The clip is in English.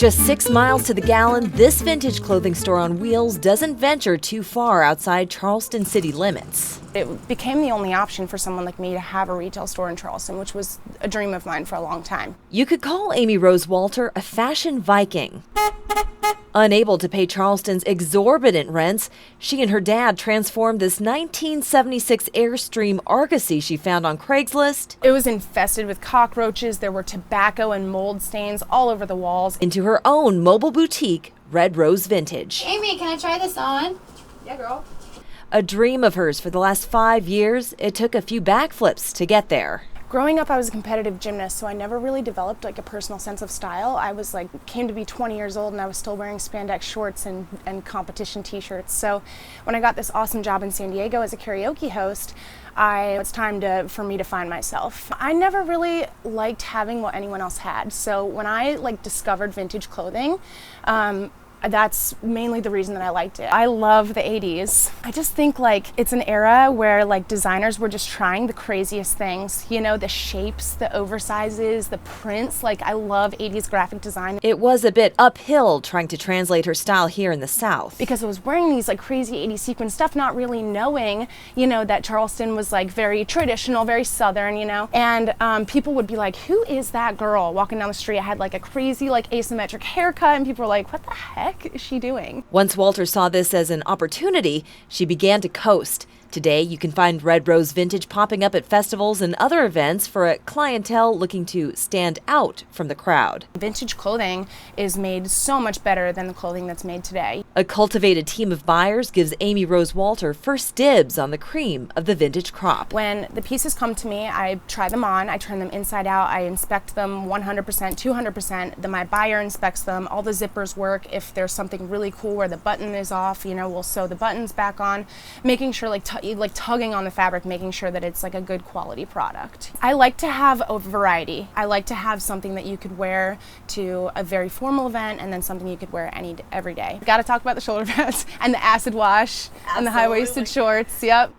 Just 6 miles to the gallon, this vintage clothing store on wheels doesn't venture too far outside Charleston city limits. It became the only option for someone like me to have a retail store in Charleston, which was a dream of mine for a long time. You could call Amy Rose Walter a fashion Viking. Unable to pay Charleston's exorbitant rents, she and her dad transformed this 1976 Airstream Argosy she found on Craigslist. It was infested with cockroaches. There were tobacco and mold stains all over the walls. Into her own mobile boutique, Red Rose Vintage. Amy, can I try this on? Yeah, girl. A dream of hers for the last 5 years, it took a few backflips to get there. Growing up, I was a competitive gymnast, so I never really developed like a personal sense of style. I was came to be 20 years old and I was still wearing spandex shorts and competition t-shirts. So when I got this awesome job in San Diego as a karaoke host, it's time for me to find myself. I never really liked having what anyone else had. So when I discovered vintage clothing, that's mainly the reason that I liked it. I love the 80s. I just think it's an era where designers were just trying the craziest things. You know, the shapes, the oversizes, the prints. I love 80s graphic design. It was a bit uphill trying to translate her style here in the South. Because I was wearing these crazy 80s sequin stuff, not really knowing, that Charleston was very traditional, very Southern, And people would be like, who is that girl walking down the street? I had a crazy asymmetric haircut and people were like, what the heck is she doing? Once Walter saw this as an opportunity, she began to coast. Today, you can find Red Rose Vintage popping up at festivals and other events for a clientele looking to stand out from the crowd. Vintage clothing is made so much better than the clothing that's made today. A cultivated team of buyers gives Amy Rose Walter first dibs on the cream of the vintage crop. When the pieces come to me, I try them on, I turn them inside out, I inspect them 100%, 200%, then my buyer inspects them, all the zippers work. If there's something really cool where the button is off, we'll sew the buttons back on, making sure tugging on the fabric, making sure that it's a good quality product. I like to have a variety. I like to have something that you could wear to a very formal event and then something you could wear every day. Got to talk about the shoulder pads and the acid wash. Absolutely. And the high-waisted shorts. Yep.